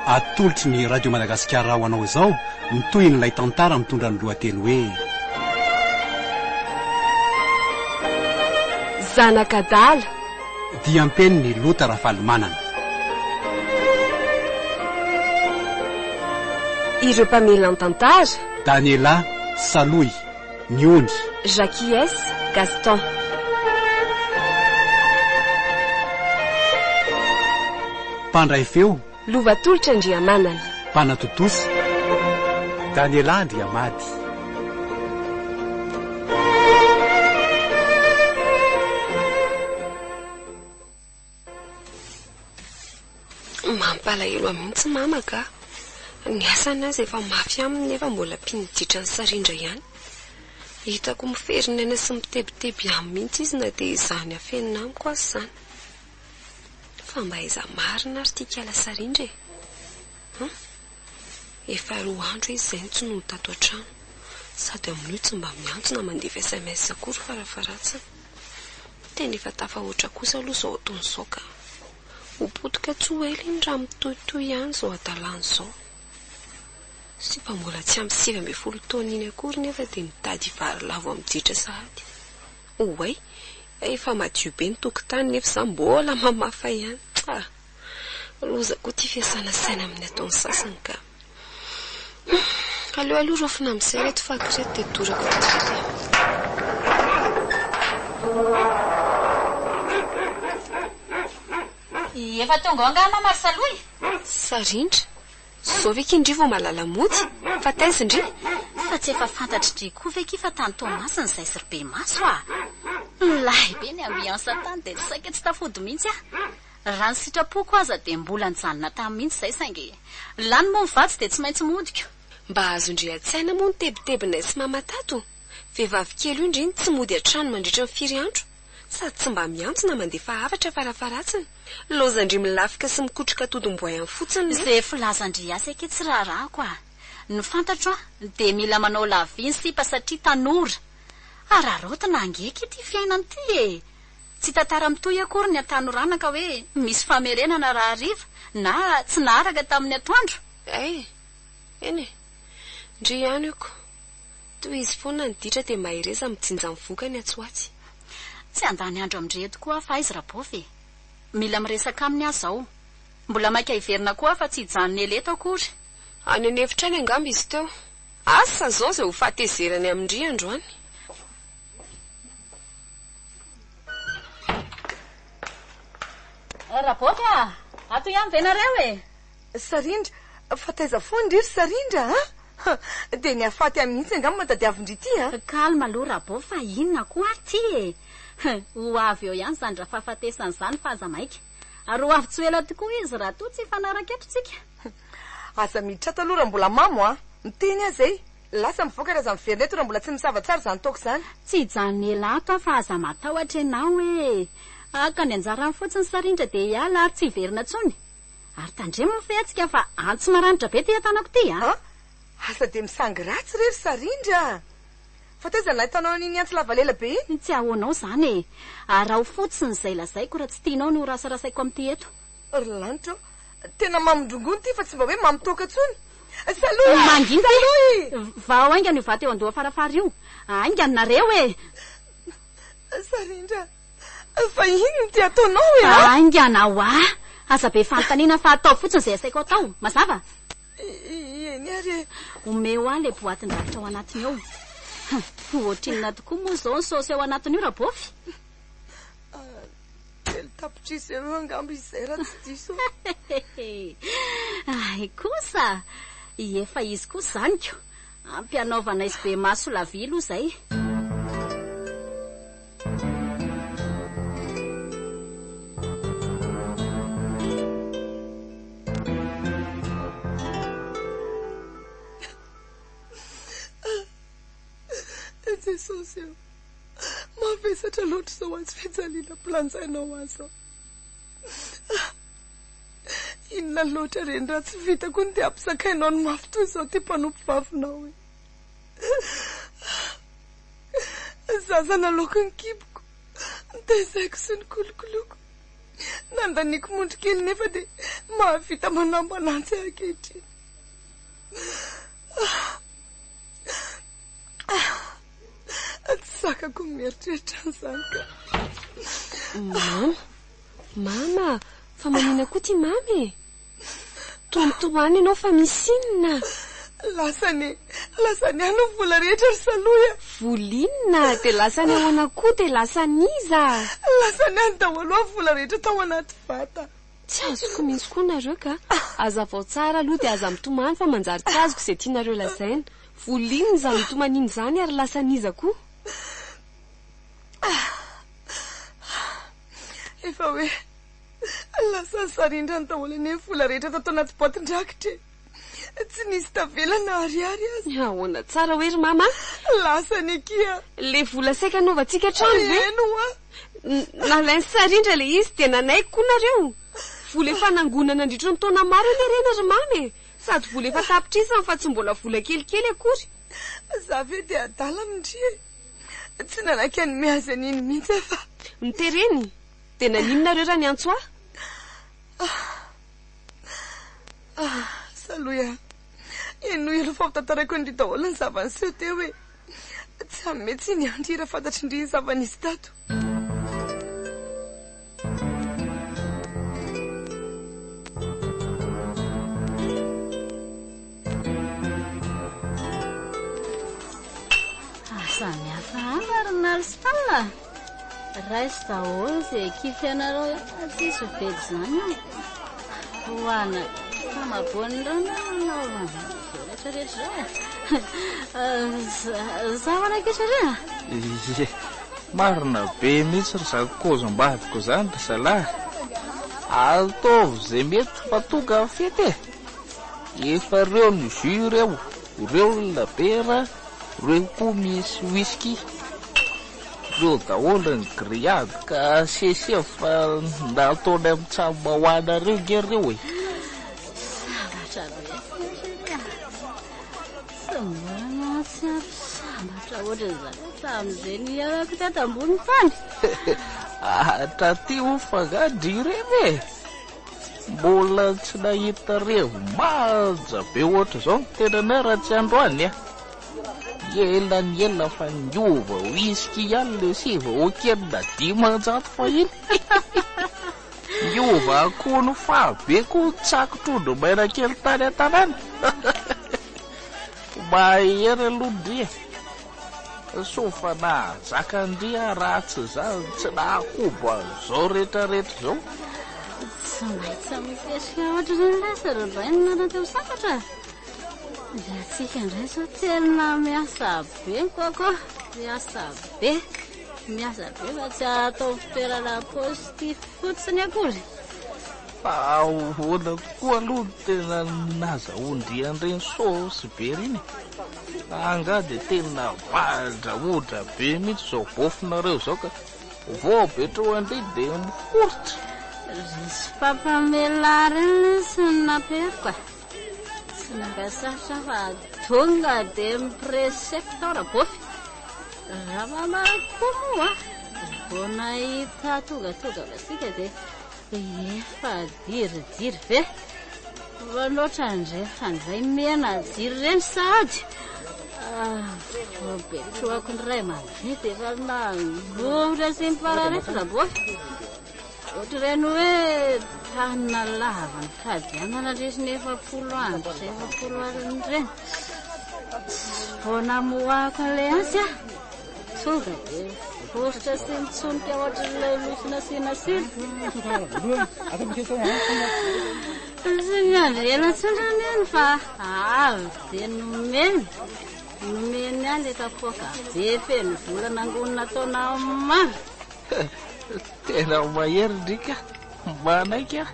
atolotry ny radio Madagascar ho anao izao mitohy n'ilay tantara mitondra ny lohateny hoe Zanak'Adala dia ampeny ny lota rafalimanana. Ireo mpamely ny tantara Daniela, Saloy, Niondry, Jacques, Gaston. Mpandray feo Lovatolotra Andriamanana, Mpanatotosa Daniela Andriamady. Mampalahelo amintsy mama ka. Ny asanazy efa mafy aminy nefa mbola mpiniditra ny sarindra ihany. Hitako miferinena sy mitebiteby amin'ny mihitsy izy na dia izany afenina amiko azy izany. Fa mba iza marina ary tia kala sarindra e. Efa 2 andro izy izay tsy no tato an-trano. Sady amin'io tsy mba miantsona mandefa SMS akory farafaratsiny. Tena efa tafahoatra kosa aloha izao ataon'izao ka. Hopotika tsy ho ela iny raha mitohitohy ihany izao adalany izao. Sy fa mbola tsy ampy 7 taona iny akory nefa dia mitady vary lavo amiditra sahady. Oay, efa madio be ny tokotany nefa za mbola mamafa ihany. Lozako ity fiasana saina amin'ny ataon'ny sasany ka. Aleo aloha rofina amin'izay reto fa kireto dia dorako vetivety. Efa tonga anga mama Saloy. Sarindra. Zao ve kindry vao malala mody? Fa taizy ndry? Fa tsy efa fantatry dry koa ve kifa tany Tomasiny izay sirbe maso a. Lahy be ny ambiance tany dia saika tsy tafody mihitsy a. Raha ny sitrapoko aza dia mbola nijanona tamin'ny mihitsy izay saingy. Lany moa mivatsy dia tsy maintsy modiko. Mba azo ndry an-tsaina moa ny tebitebina sy mamatato. Vehivavy kely io indriny tsy mody an-trano mandritra ny 4 andro. Sady tsy mba miantsona mandefa hafatra farafaratsiny. Lozandry milafika sy mikotroka todomboay amin'ny fotsiny. Izay filazandry asa ake tsy raharahako a. Ny fantatro a dia mila manao laviny sipa satria tanora. Ararotina angeky ity fiainana ity e. Tsy tantara mitohy akory ny atanorana ka hoe misy famerenana raha hariva na tsy naharaka tamin'ny atoandro. Eny ndry ihany iko. Toy izy foana ny ditra dia mahireza mitsinja ny vokany atsoatsy. Tsy andany andro amindreto koa fa izy rabofy. Mila miresaka aminy azy zao. Mbola maika hiverina koa fa tsy hijanony eleto akory. Any anefitra any angamba izy teo. Asa zao izay ho fahatezerany amindry androany. Rabofy a, ato ihany venareo e. Sarindra, fataiza foana ry Sarindra ha? Dia ny afaty amin'ny mihitsy angamba matadiavindry ity ha? Kalma aloha rabofy fa inona koa ty e. Ho avy eo ihany zany raha fahafatesana izany fa aza maika. Ary ho avy tsy ela tokoa izy raha to tsy fanaraka eto tsika. Aza miditra taloha raha mbola mamo a. Miteny azy e. Lasa mivoaka raha miverina eto raha mbola tsy misava tsara izany taoko izany. Tsy hijanony ela ato fa aza matahotra ianao e. Aka ny anjarany fotsiny Sarindra dia hiala ary tsy hiverina tsony. Ary tandremo ny fihetsika fa antsy maranitra be ty atanako ty a. Asa dia misangy ratsy rery Sarindra. Fa taiza nahitanao an'iny antsy lavalela be iny? Tsy ahoanao zany e. Raha ho fotsiny izay lazaiko raha tsy tianao no rasarasaiko amin'ity eto. Ry lanitra, tena mamindrongony ty fa tsy mba hoe mamitoaka tsony. Saloy! Manginga e! Vao aingany io vato eo andoha farafara io. Aingany nareo e! Sarindra, fa ino ty ataonao e? Aingana ho a! Aza be fanontaniana fa atao fotsiny izay asaiko atao. Mazava? Eny ary. Omeo a le boatin-davitra ao anatiny eo. Ohatrinona tokoa moa izao ny saosy ao anatiny io rabofy. Telo tapitrisy eo angamba izay raha tsy diso. Ay kosa, efa izy kosa zaniko. Ampianaovana izy be maso lavia aloha izay. Jesosy eo, mavesatra loatra izao azy fijaliana mpilanjainao azy. Inona loatra reny raha tsy vitako ny dia ampisakainao ny mafy toy izao ty mpanompo vavinao e. Zaza nalaoko ny kiboko, ny tezaiko sy ny kolokoloko. nandaniko mondrikely nefa dia mahavita manambo anantsy ankehitriny. Tsy sakako mieritreritra an'izany ka. Mama, fa manina koa ty mamy. Tomtomany ianao fa misy inona? Lasany ano vola rehetra ry saloya. Volinona, dia lasany ahoana koa dia lasaniza. Lasany any daholo ao vola rehetra tao anaty vata. Tsy azoko mihitsy koa nareo ka. Aza vao tsara aloha dia aza mitomany fa manjary tsy azoko izay tianareo lazaina. Volinona izany mitomaniny izany ary lasaniza koa. Efa hoe lasa sarindra ny daholo ny vola rehetra tato anaty boatin-drakitra. Tsy nisy tavelana ariary azy. Ahoana tsara hoe ry mama? Lasany kia. Le vola saika anaovantsika trano ve? Eno a. Nalainy sarindra le izy dia nanaiko koa nareo. Vola efa nangonana nandritra ny taona maro ny rena ry mamy. Sady vola efa tapitrisany fa tsy mbola vola kelikely akory. Za ve dia adala mindrie. Tsy nanaky any mihaza an'iny mihitsy fa. Mitereny. Dia naninonareo raha ny antso Saloya. Eno elo fampitatarako indry daholo ny zavaniseho teo hoe tsy ametsy ny andry raha fantatry indry zavanisy tato. Samihafa amarina ry sala. Raisy daholo izay kify anareo tsisy vedy izany. Hoana famabony rano nanao rehetrarehetra zavanakitra re. Marina be mihitsy ry zakozom-badiko izany ry zalahy. Ataovy izay mety fa tonga fety. Efa reo ny jus reo, reo ny labera, reo koa misy whisky, reo daholo ny grillade ka sesea fa nataony amin'ny tsaboahoana reo ngereo e. Sambatra ohatra izany tamin'izay niarako tato ambony tany. Hatratio fangadry reny e. Mbola tsy nahita revo maja be ohatra izao ny tenanay raha tsy androany a. Ela fa niova whisky ihany le siva okenina 500 fa iny. Niova akono fa be ko tsakotrondro maina kely tany an-tanàna. Mahery alodria. Sofa na zakandria ratsy zany tsy nahakobo zao rehetrarehetra zao. Tsy maintsy amipesika ohatra izany lasa rabaina nateo safatra. Dia atsika indray zao tena miasa be kokoa. Miasa be fa tsy atao fitoerana positif fotsiny akory. Ahoana koa aloha tena nazaondrian'ireny saosy be reny. Anga dia tena valdraodra be mihitsy izao bofinareo izao ka vao betrao andray dia miforitra. Risy pampamela reny sy naperika. Tsy nangasatra fa tonga dia mipresectora bofy. Raha mamakoa moa vao nahita tonga basika dia efa diridiry ve. Vanoatra andray mena jiry reny sady. Vao betroako ny ray aman-dreny dia efa nangotra sy mipararetra bofy. Ohatra ireny hoe tanina lava ny fadianana resiny 40 andro sy 40 alina ireny. Vao namoako an'ilay ansy a. Tonga dia foritra sy mitsonika ohatran'ilay losina sinasina. Sy miandrena tsindrany eny fa avy dia nomeny ihany le kapoaka be feno vola nangonina taona maro. Tena mahery ndrika manaiky a.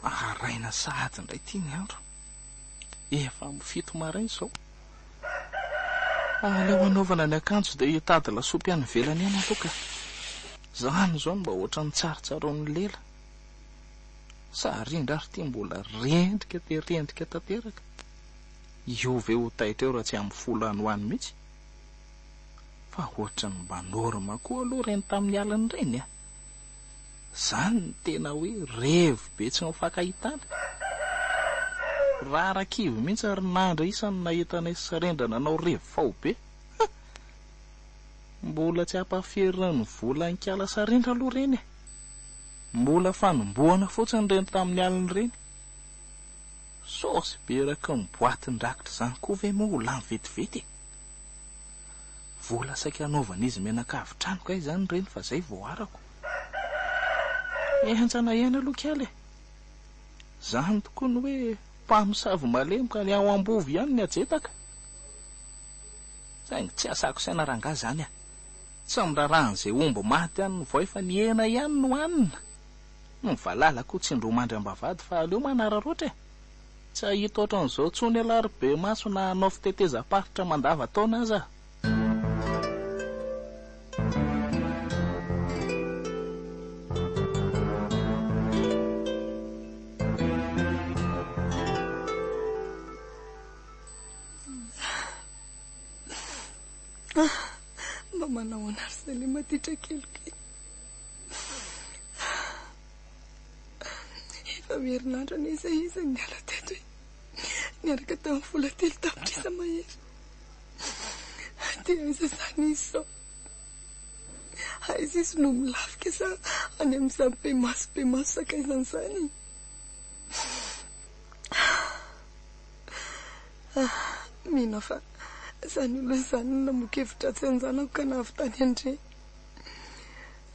Araina sahady indray ty ny andro. Efa mifito maraina izao. Aleo anaovana ny akanjo dia hitady lasopy any ivelany any aloka. Zany izao mba ohatran'ny tsarotsaron'ny lela. sarindra ary ty mbola rendrika rendrika tanteraka. Io ve ho taitra eo raha tsy amin'ny folany hoany mihitsy. Fa ohatra ny mba norma koa aloha reny tamin'ny aliny reny a. Zany ny tena hoe revo be tsy mifankahitana. Raha rakivy mihitsy ary nandra isany nahitanay sarendra nanao revo fao be. Mbola tsy ampaferany vola nkala sarendra aloha reny e. Mbola fanomboana fotsiny reny tamin'ny aliny reny. Sosy beraka ny boatin-drakitra zany koa ve moa lany vetivety. Vola saika anaovana izy menakavy-trano kay zany reny fa zay voarako. Hantsana ihany aloha kely. Zany tokoa ny hoe mpamosavy malemboka ny ao ambovo ihany ny ajetaka. Saingy tsy asako saina ranga zany a. Tsy amiraran'izay omby maty any ny voay fa ny hena ihany no hanina. Ny valala koa tsy ndro mandry ambavady fa aleo manararoatra e. Tsy ahita ohatran'izao tsony alary be maso na hanao fiteteza-paritra mandava taona aza. Mba manao anazy zay le matitra kelikely. Efa herinandro an'iza izy niala teto hoe niaraka tamin'ny vola 3 tapitrisa mahery. Dia aiza zany izy sao? Aiza izy no milafika sa any amin'izany be maso sakaizany zany? Mino fa zany olo zany namokevitra-tsy anjanako ka navy tany andre.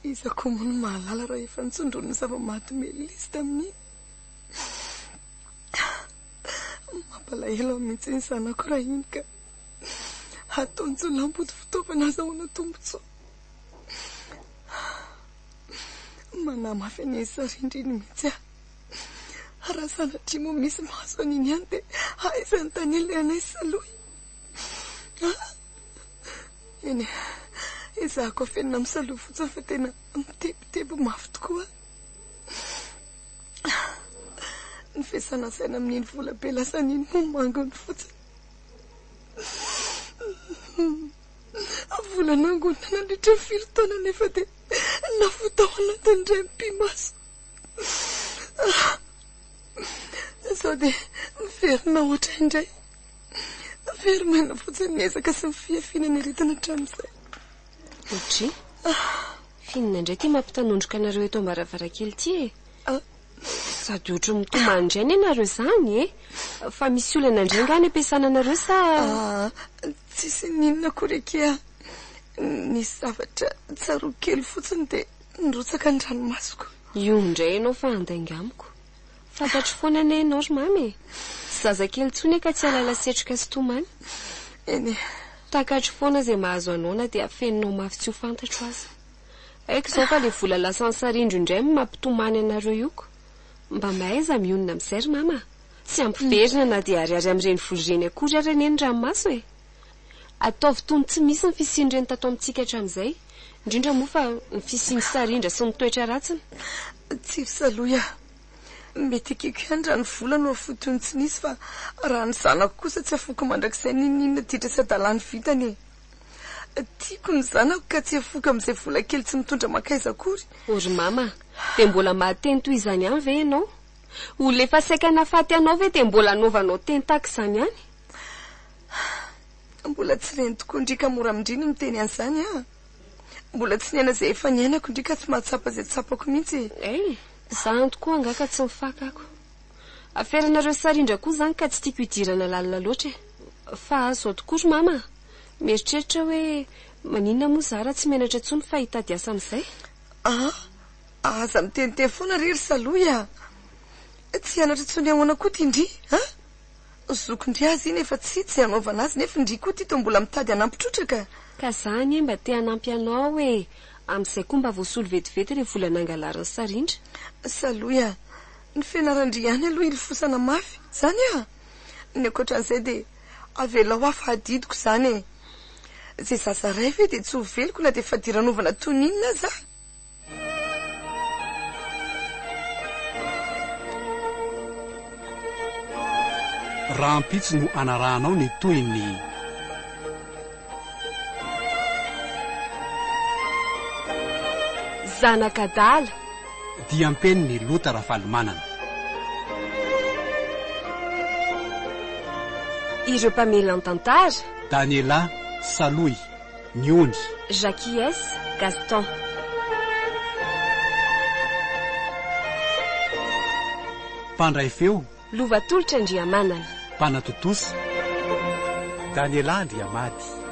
Iza koa moa no mahalala raha efa nitsondrony zava-maty melista amin'iny. Mampalahelo mihitsy ny zanako raha iny ka ataony tsy lampody fitaovana azahoana tombotsoa. Manamafy an'izy sarindry iny mihitsy aho. Raha sanatria moa misy mahazo an'iny ihany dia aiza ny tany ilay anay saloy. Eny, izahako afenina misaloha fotsiny fa tena mitebiteby mafy tokoa. Ny fiasana saina amin'iny vola be lasan'iny moa mangony fotsiny. Vola nangonina nandritra 5 taona nefa dia nafotao anatin'indray mpimaso. Sao dia miverina ohatra indray. Verina fotsiny niezaka sy mifiafiana ny aretina hatramin'izay. Otry? Finina indray ty mampitanondroka anareo eto am-baravarakely ty e. Sady ohatry mitomany indray ianareo zany e. Fa misy olana indray ngany ampiasana anareo sa? Tsisy ninona koreky a. Nisy zavatra tsaroa kely fotsiny dia nirotsaka ny ranomasoko. Io indray ianao fa andaingamiko. Fantatry foana ane ianao ry mamy. Zazakely tsony ka tsy alala setroka sy tomany. Eny. Takatry foana zay mahazo anao na dia afeninao mafy tsy ho fantatro aza. Aiko zao ka le vola lasa sarindro indray mampitomany anareo ioko. Mba mahaiza mionina amin'izay ry mama. Tsy ampiverina na dia ariary amin'ireny voly reny akory ary eny ranomaso e. Ataovy tony tsy misy ny fisiany reny tato amintsika hatramin'izay. Indrindra moa fa ny fisiany sarindra sy ny toetra ratsiny. Tsy saloya. Mety akiko ihany raha ny vola no afotony tsy nisy fa raha ny zanako kosa tsy afoko mandrakizay ninona ditra sy adalany vitany. Tiako ny zanako ka tsy afoko amin'izay vola kely tsy mitondra makaiza akory. Ory mama, dia mbola mahateny toy izany ihany ve ianao? Olona efa saika nafaty anao ve dia mbola anaovanao teny tahaka izany ihany? Mbola tsy reny tokoa ndrika mora mindriny miteny an'izany a. Mbola tsy niaina izay efa niainako ndrika tsy mahatsapa izay tsapako mihitsy. Zany tokoa angaka tsy mifakako. Aferanareo sarindra koa zany ka tsy tiako hidirana lalina loatra. Fa zao tokoa ry mama, mieritreritra hoe maninona moa zara tsy menatra tsony fa hitady asa amin'izay. Aza miteniteny foana rery saloya. Tsy hianatra tsony ahoana koa ty ndry, zokondry azy iny efa tsy hanaovana azy nefa ndry koa ty to mbola mitady hanampitrotraka. Ka zany mba te hanampy anao hoe amin'izay koa mba voasolo vetivety re vola nangalarany sarindra. Saloya, ny fianarandry ihany aloha ilofosana mafy, zany ny ankoatran'izay dia avelao hafa adidiko zany e. Zay zazaray ve dia tsy ho veliko na dia efa diranovana toninina za. raha ampitsy no anarahanao ny toy ny Zanak'Adala dia ampeny ny lota rafalimanana. Ireo mpamely an-tantara: Daniela, Saloy, Niony, Jacques, Gaston. mpandray feo: Lovatolotra Andriamanana, mpanatotosa, Daniela Andriamady.